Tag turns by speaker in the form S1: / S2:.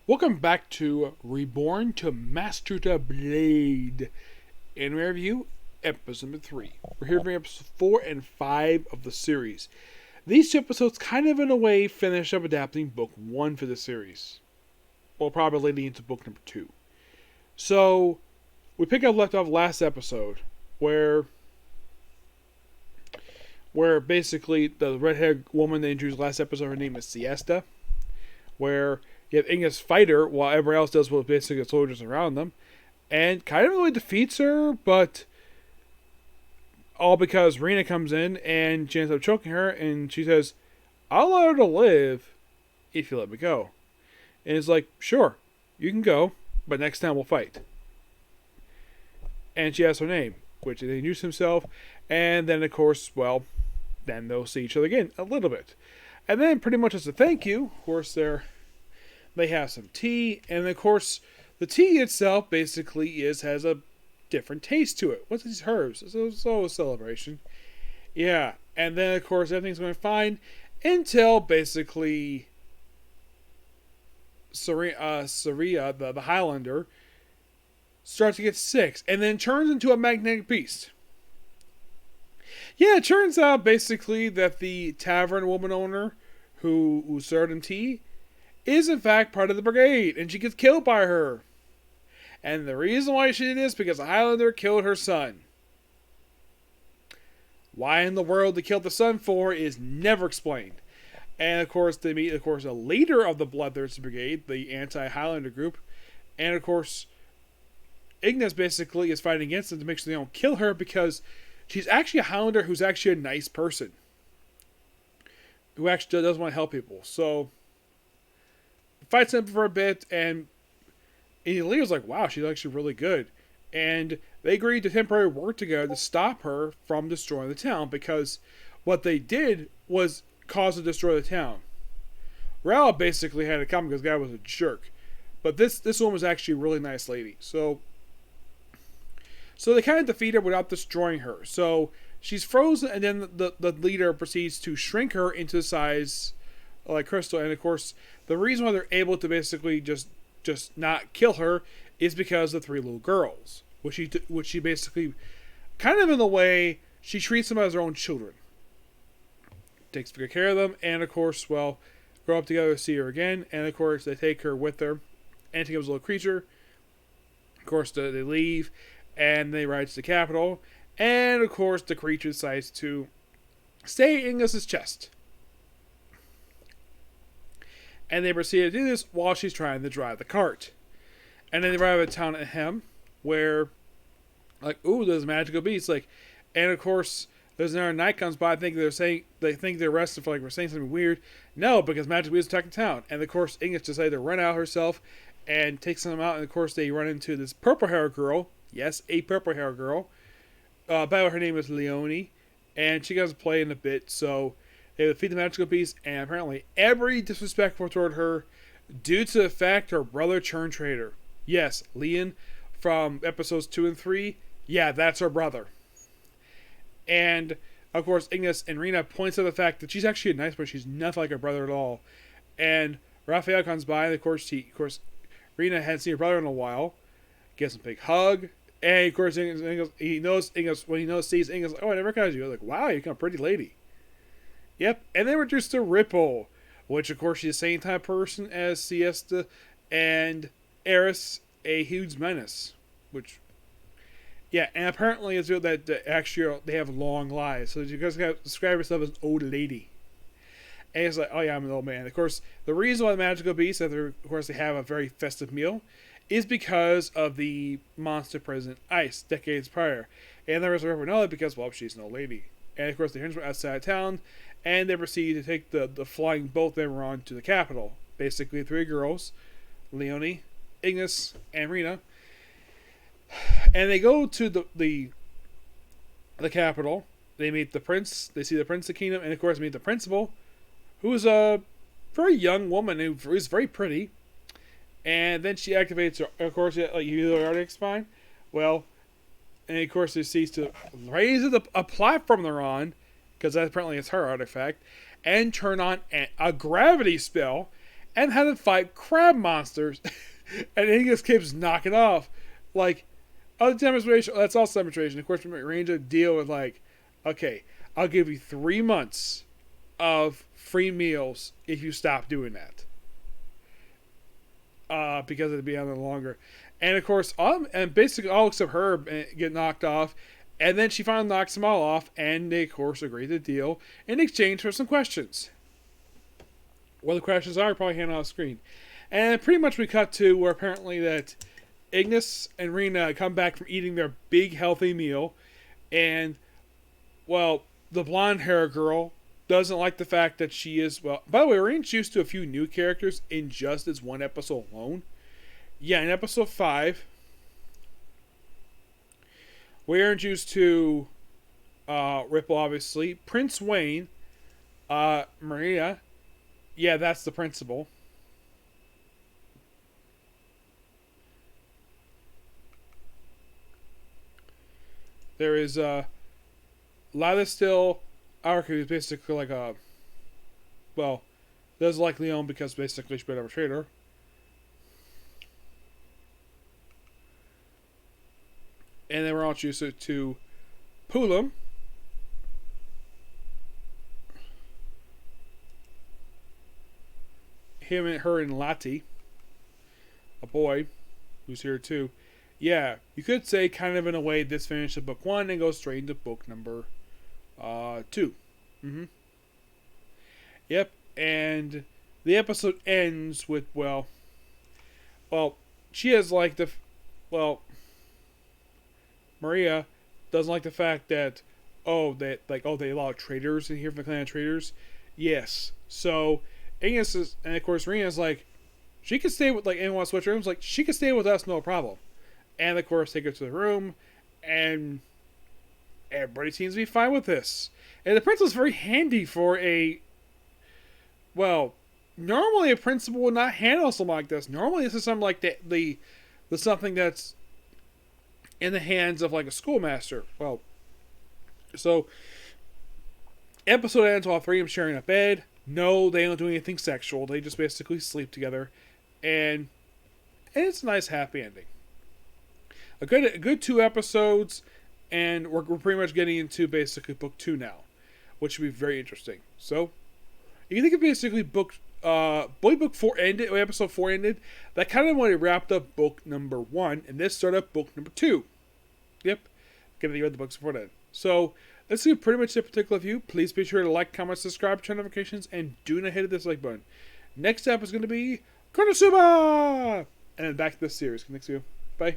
S1: Welcome back to Reborn to Master the Blade. In review, episode number 3. We're here for episodes 4 and 5 of the series. These two episodes kind of in a way finish up adapting book 1 for the series. Well, probably leading into book number 2. So, we pick up left off last episode where basically the red-haired woman they introduced last episode, her name is Siesta, where you have Inga's fighter while everyone else does with basically the soldiers around them, and kind of really defeats her, but all because Rena comes in and she ends up choking her, and she says, "I'll allow her to live if you let me go." And it's like, "Sure, you can go, but next time we'll fight." And she asks her name, which they introduce himself, and then of course, then they'll see each other again a little bit. And then pretty much as a thank you, of course, they have some tea, and of course, the tea itself basically has a different taste to it. What's these herbs? So a celebration. Yeah, and then of course everything's going fine until basically Saria, the Highlander, starts to get sick, and then turns into a magnetic beast. Yeah, it turns out basically that the tavern woman owner who served him tea is in fact part of the brigade, and she gets killed by her. And the reason why she did this is because the Highlander killed her son. Why in the world they killed the son for is never explained. And of course they meet a leader of the Bloodthirsty Brigade, the anti-Highlander group, and of course Ignis basically is fighting against them to make sure they don't kill her because she's actually a Highlander who's actually a nice person, who actually does want to help people. So fights him for a bit, and Leo's like, wow, she's actually really good. And they agreed to temporarily work together to stop her from destroying the town, because what they did was cause to destroy the town. Raoul basically had it coming because the guy was a jerk. But this woman was actually a really nice lady. So they kind of defeat her without destroying her. So she's frozen, and then the leader proceeds to shrink her into the size like crystal. And of course, the reason why they're able to basically just not kill her is because of the 3 little girls, which she basically, kind of in the way, she treats them as her own children. Takes good care of them, and of course, grow up together to see her again, and of course, they take her with them, and she becomes a little creature. Of course, they leave, and they ride to the capital, and of course, the creature decides to stay in Inglis's chest. And they proceed to do this while she's trying to drive the cart. And then they arrive at a town at Hem, where, there's a magical beast. And of course, there's another knight comes by. I think they think they're arrested for we're saying something weird. No, because magical beast attacked the town. And of course, English decided to run out herself and take them out. And of course, they run into this purple hair girl. Yes, a purple hair girl. By the way, her name is Leonie, and she goes to play in a bit. So they defeat the magical beast, and apparently every disrespectful toward her due to the fact her brother turned traitor. Yes, Leon from episodes 2 and 3. Yeah, that's her brother. And of course, Ignis and Rena points out the fact that she's actually a nice person. She's nothing like her brother at all. And Raphael comes by, and of course, Rena hadn't seen her brother in a while. Gives him a big hug. And of course, sees Ignis, oh, I never recognize you. I'm like, wow, you're kind of a pretty lady. Yep, and then we're introduced to Ripple, which of course she's the same type of person as Siesta and Eris, a huge menace. And apparently it's real that actually they have long lives, so you guys got to describe yourself as an old lady. And it's like, oh yeah, I'm an old man. Of course, the reason why the magical beasts, of course, they have a very festive meal, is because of the monster president Ice decades prior, and there was a Ripple because she's an old lady. And of course, the henchmen outside town. And they proceed to take the flying boat they were on to the capital. Basically, 3 girls, Leonie, Ignis, and Rena. And they go to the capital. They meet the prince. They see the prince of the kingdom. And of course, meet the principal, who is a very young woman who is very pretty. And then she activates her. Of course, you know the Arctic spine. And of course, they cease to raise a platform they're on, because apparently it's her artifact, and turn on a gravity spell, and had to fight crab monsters. And he just keeps knocking off. Like, other demonstration, that's also demonstration. Of course, Ranger deal with, like, okay, I'll give you 3 months of free meals if you stop doing that. Because it'd be on there longer. And of course, and basically all except her get knocked off. And then she finally knocks them all off, and they, of course, agree to the deal in exchange for some questions. What the questions are, probably hand on the screen. And pretty much we cut to where apparently that Ignis and Rena come back from eating their big, healthy meal. And, well, the blonde hair girl doesn't like the fact that she is, well, by the way, we're introduced to a few new characters in just this one episode alone. Yeah, in episode 5, we're introduced to Ripple, obviously. Prince Wayne, Maria. Yeah, that's the principal. There is Lila Still, Arca, who's basically like a, well, doesn't like Leon because basically she's been a traitor. And then we're all introduced to Pulam. Him and her and Lati, a boy who's here too. Yeah, you could say kind of in a way this finishes book 1 and goes straight into book number 2. Yep, and the episode ends with, well, she has like Maria doesn't like the fact that, they allow traitors in here from the clan of traitors. Yes, so Ignis is, and of course Rena's like, she could stay with, like, anyone wants to switch rooms, like, she could stay with us, no problem. And of course they go to the room, and everybody seems to be fine with this. And the principal's very handy for normally a principal would not handle something like this. Normally this is something like the something that's in the hands of like a schoolmaster. Well, so episode ends while 3 of them sharing a bed. No, they don't do anything sexual. They just basically sleep together, and it's a nice happy ending. A good 2 episodes, and we're pretty much getting into basically book 2 now, which should be very interesting. So, you think of basically book 4 ended, episode 4 ended, that kind of when it wrapped up book number 1, and this started up book number 2. Yep, gonna read the books before then. So, this is pretty much the particular view. Please be sure to like, comment, subscribe, turn notifications, and do not hit this like button. Next up is going to be Konosuba! And then back to the series. Next video. Bye.